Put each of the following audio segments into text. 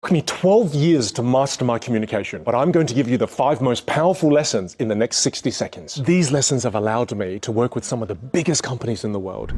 It took me 12 years to master my communication, but I'm going to give you the 5 most powerful lessons in the next 60 seconds. These lessons have allowed me to work with some of the biggest companies in the world.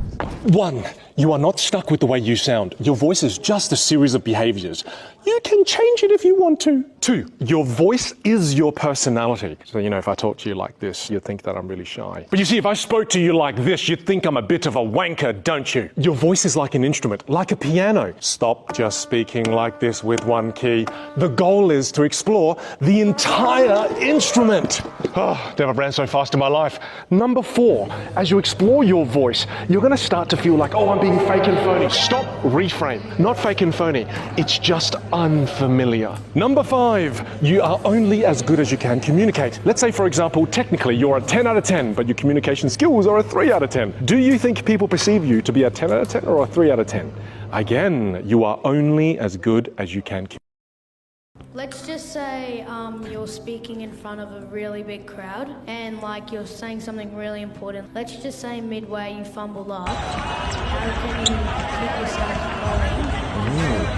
1. You are not stuck with the way you sound. Your voice is just a series of behaviors. You can change it if you want to. 2. Your voice is your personality. So, if I talk to you like this, you'd think that I'm really shy. But you see, if I spoke to you like this, you'd think I'm a bit of a wanker, don't you? Your voice is like an instrument, like a piano. Stop just speaking like this with one key. The goal is to explore the entire instrument. Oh, never ran so fast in my life. Number 4, as you explore your voice, you're going to start to feel like, oh, I'm being fake and phony. Stop, reframe. Not fake and phony. It's just unfamiliar. Number 5, you are only as good as you can communicate. Let's say, for example, technically you're a 10 out of 10, but your communication skills are a 3 out of 10. Do you think people perceive you to be a 10 out of 10 or a 3 out of 10? Again, you are only as good as you can communicate. Let's just say you're speaking in front of a really big crowd and you're saying something really important. Let's just say midway you fumbled up. How can you keep yourself going?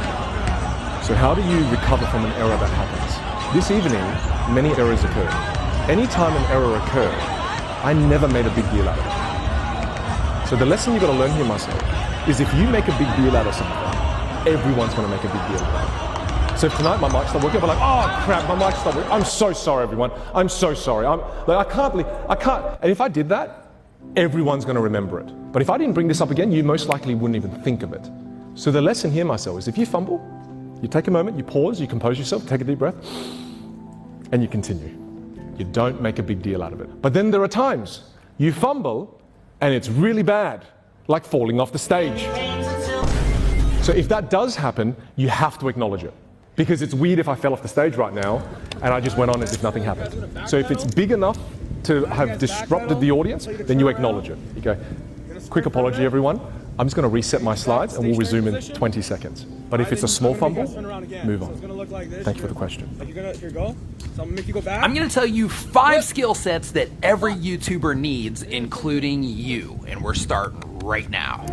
So how do you recover from an error that happens? This evening, many errors occurred. Anytime an error occurred, I never made a big deal out of it. So the lesson you've got to learn here, Marcel, is if you make a big deal out of something, everyone's going to make a big deal out of it. So if tonight my mic stopped working, I'll be like, oh crap, my mic stopped working. I'm so sorry, everyone. I'm so sorry. I can't. And if I did that, everyone's going to remember it. But if I didn't bring this up again, you most likely wouldn't even think of it. So the lesson here, Marcel, is if you fumble, you take a moment, you pause, you compose yourself, take a deep breath, and you continue. You don't make a big deal out of it. But then there are times you fumble and it's really bad, like falling off the stage. So if that does happen, you have to acknowledge it. Because it's weird if I fell off the stage right now and I just went on as if nothing happened. So if it's big enough to have disrupted the audience, then you acknowledge it. You go, quick apology, everyone. I'm just going to reset my slides and we'll resume in 20 seconds. But if it's a small fumble, move on. Thank you for the question. I'm going to tell you 5 skill sets that every YouTuber needs, including you. And we're starting right now.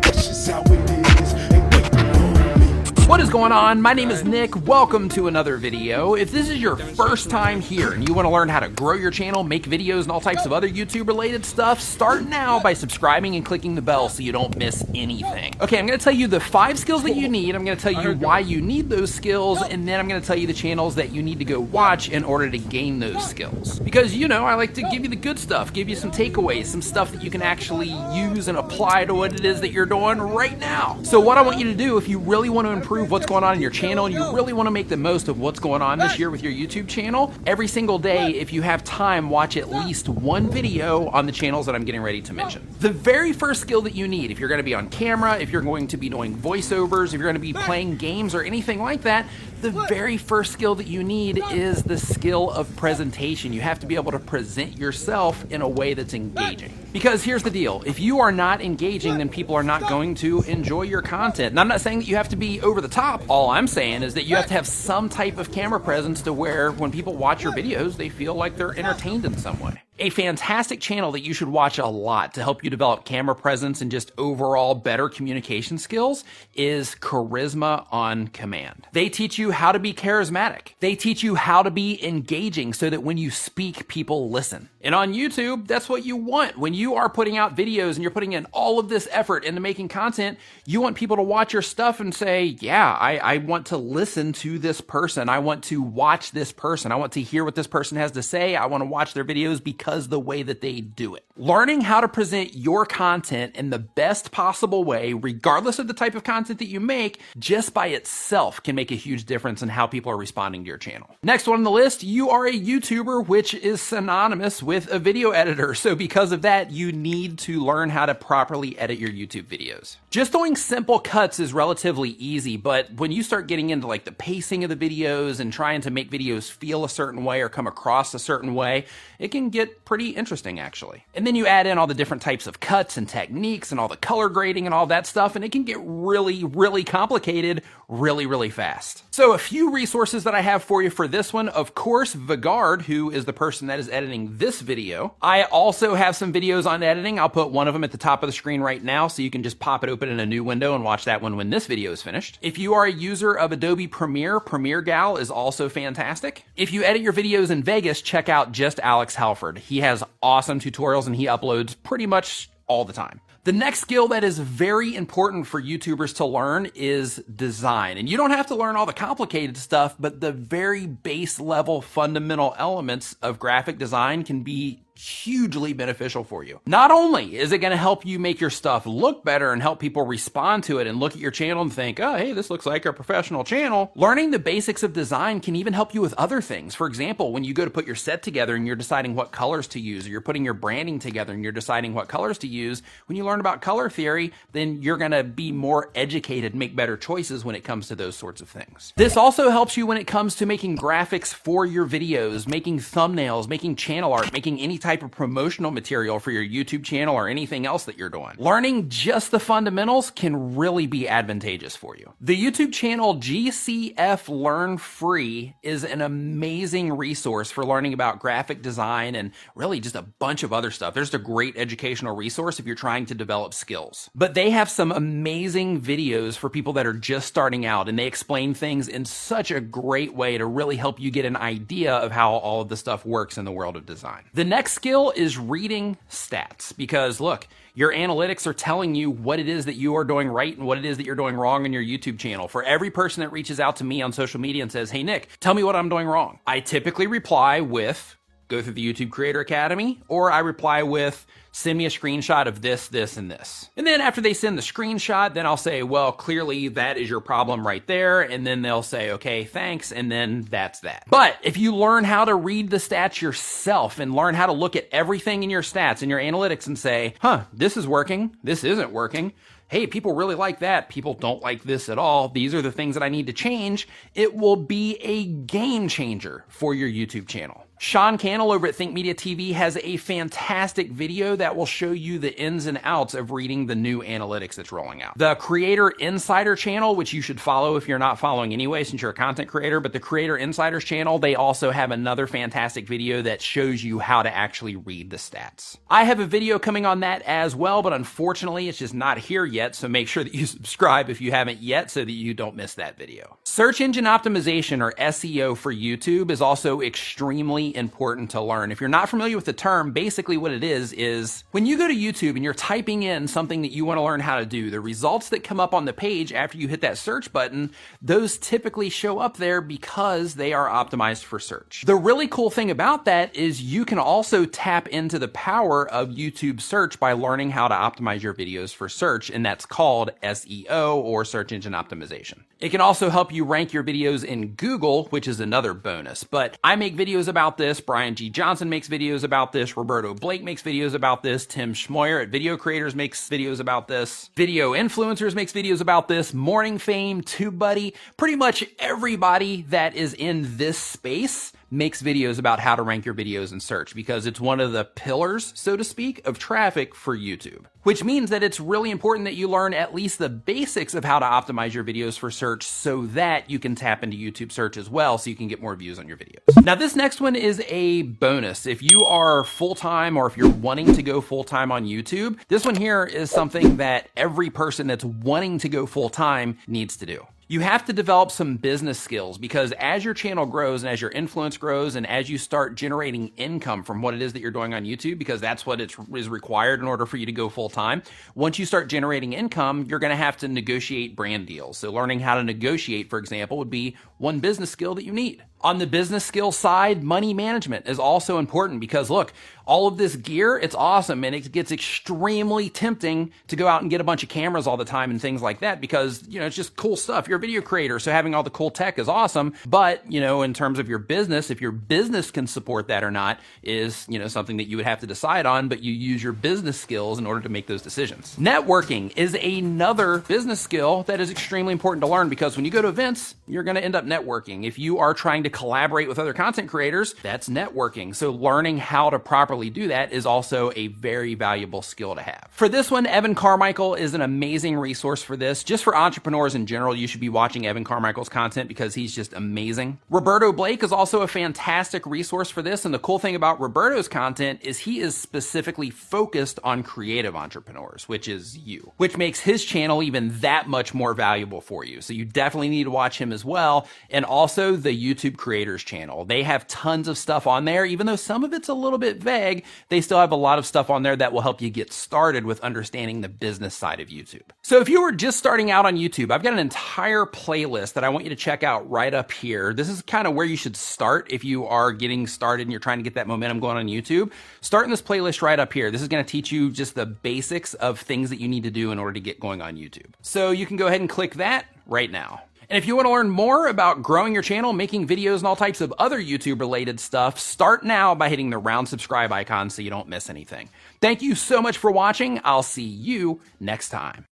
What is going on? My name is Nick. Welcome to another video. If this is your first time here and you want to learn how to grow your channel, make videos, and all types of other YouTube related stuff, start now by subscribing and clicking the bell so you don't miss anything. Okay, I'm going to tell you the 5 skills that you need. I'm going to tell you why you need those skills, and then I'm going to tell you the channels that you need to go watch in order to gain those skills. Because I like to give you the good stuff, give you some takeaways, some stuff that you can actually use and apply to what it is that you're doing right now. So what I want you to do, if you really want to improve what's going on in your channel and you really want to make the most of what's going on this year with your YouTube channel, every single day, if you have time, watch at least 1 video on the channels that I'm getting ready to mention. The very first skill that you need, if you're going to be on camera, if you're going to be doing voiceovers, if you're going to be playing games or anything like that, the very first skill that you need is the skill of presentation. You have to be able to present yourself in a way that's engaging. Because here's the deal, if you are not engaging, then people are not going to enjoy your content. And I'm not saying that you have to be over the top. All I'm saying is that you have to have some type of camera presence to where when people watch your videos, they feel like they're entertained in some way. A fantastic channel that you should watch a lot to help you develop camera presence and just overall better communication skills is Charisma on Command. They teach you how to be charismatic. They teach you how to be engaging so that when you speak, people listen. And on YouTube, that's what you want. When you are putting out videos and you're putting in all of this effort into making content, you want people to watch your stuff and say, yeah, I want to listen to this person. I want to watch this person. I want to hear what this person has to say. I want to watch their videos because the way that they do it. Learning how to present your content in the best possible way, regardless of the type of content that you make, just by itself can make a huge difference in how people are responding to your channel. Next one on the list, you are a YouTuber, which is synonymous with a video editor. So because of that, you need to learn how to properly edit your YouTube videos. Just doing simple cuts is relatively easy, but when you start getting into the pacing of the videos and trying to make videos feel a certain way or come across a certain way, it can get pretty interesting actually. And then you add in all the different types of cuts and techniques and all the color grading and all that stuff, and it can get really, really complicated really, really fast. So a few resources that I have for you for this one. Of course, Vigard, who is the person that is editing this video. I also have some videos on editing. I'll put one of them at the top of the screen right now so you can just pop it open in a new window and watch that one when this video is finished. If you are a user of Adobe Premiere, Premiere Gal is also fantastic. If you edit your videos in Vegas, check out Just Alex Halford. He has awesome tutorials and he uploads pretty much all the time. The next skill that is very important for YouTubers to learn is design. And you don't have to learn all the complicated stuff, but the very base level fundamental elements of graphic design can be hugely beneficial for you. Not only is it going to help you make your stuff look better and help people respond to it and look at your channel and think, oh, hey, this looks like a professional channel. Learning the basics of design can even help you with other things. For example, when you go to put your set together and you're deciding what colors to use, or you're putting your branding together and you're deciding what colors to use, when you learn about color theory, then you're going to be more educated, make better choices when it comes to those sorts of things. This also helps you when it comes to making graphics for your videos, making thumbnails, making channel art, making any type of promotional material for your YouTube channel or anything else that you're doing. Learning just the fundamentals can really be advantageous for you. The YouTube channel GCF Learn Free is an amazing resource for learning about graphic design and really just a bunch of other stuff. There's a great educational resource if you're trying to develop skills. But they have some amazing videos for people that are just starting out, and they explain things in such a great way to really help you get an idea of how all of the stuff works in the world of design. The next skill is reading stats, because look, your analytics are telling you what it is that you are doing right and what it is that you're doing wrong in your YouTube channel. For every person that reaches out to me on social media and says, hey Nick, tell me what I'm doing wrong, I typically reply with, go through the YouTube Creator Academy, or I reply with, send me a screenshot of this, this, and this. And then after they send the screenshot, then I'll say, well, clearly that is your problem right there. And then they'll say, okay, thanks. And then that's that. But if you learn how to read the stats yourself and learn how to look at everything in your stats and your analytics and say, huh, this is working, this isn't working. Hey, people really like that. People don't like this at all. These are the things that I need to change. It will be a game changer for your YouTube channel. Sean Cannell over at Think Media TV has a fantastic video that will show you the ins and outs of reading the new analytics that's rolling out. The Creator Insider channel, which you should follow if you're not following anyway since you're a content creator, but the Creator Insiders channel, they also have another fantastic video that shows you how to actually read the stats. I have a video coming on that as well, but unfortunately it's just not here yet, so make sure that you subscribe if you haven't yet so that you don't miss that video. Search engine optimization, or SEO, for YouTube is also extremely important to learn. If you're not familiar with the term, basically what it is when you go to YouTube and you're typing in something that you want to learn how to do, the results that come up on the page after you hit that search button, those typically show up there because they are optimized for search. The really cool thing about that is you can also tap into the power of YouTube search by learning how to optimize your videos for search, and that's called SEO, or search engine optimization. It can also help you rank your videos in Google, which is another bonus. But I make videos about this. Brian G. Johnson makes videos about this. Roberto Blake makes videos about this. Tim Schmoyer at Video Creators makes videos about this. Video Influencers makes videos about this. Morning Fame, TubeBuddy, pretty much everybody that is in this space makes videos about how to rank your videos in search, because it's one of the pillars, so to speak, of traffic for YouTube. Which means that it's really important that you learn at least the basics of how to optimize your videos for search so that you can tap into YouTube search as well so you can get more views on your videos. Now this next one is a bonus. If you are full-time, or if you're wanting to go full-time on YouTube, this one here is something that every person that's wanting to go full-time needs to do. You have to develop some business skills, because as your channel grows and as your influence grows and as you start generating income from what it is that you're doing on YouTube, because that's what is required in order for you to go full time, once you start generating income, you're going to have to negotiate brand deals. So learning how to negotiate, for example, would be one business skill that you need. On the business skill side, money management is also important, because look, all of this gear, it's awesome, and it gets extremely tempting to go out and get a bunch of cameras all the time and things like that, because, you know, it's just cool stuff. You're a video creator, so having all the cool tech is awesome, but, you know, in terms of your business, if your business can support that or not is, you know, something that you would have to decide on, but you use your business skills in order to make those decisions. Networking is another business skill that is extremely important to learn, because when you go to events, you're going to end up networking. If you are trying to collaborate with other content creators, that's networking. So learning how to properly do that is also a very valuable skill to have. For this one, Evan Carmichael is an amazing resource for this. Just for entrepreneurs in general, you should be watching Evan Carmichael's content because he's just amazing. Roberto Blake is also a fantastic resource for this. And the cool thing about Roberto's content is he is specifically focused on creative entrepreneurs, which is you, which makes his channel even that much more valuable for you. So you definitely need to watch him as well. And also the YouTube creators channel. They have tons of stuff on there. Even though some of it's a little bit vague, they still have a lot of stuff on there that will help you get started with understanding the business side of YouTube. So if you were just starting out on YouTube, I've got an entire playlist that I want you to check out right up here. This is kind of where you should start if you are getting started and you're trying to get that momentum going on YouTube. Start in this playlist right up here. This is going to teach you just the basics of things that you need to do in order to get going on YouTube. So you can go ahead and click that right now. And if you want to learn more about growing your channel, making videos, and all types of other YouTube related stuff, start now by hitting the round subscribe icon so you don't miss anything. Thank you so much for watching. I'll see you next time.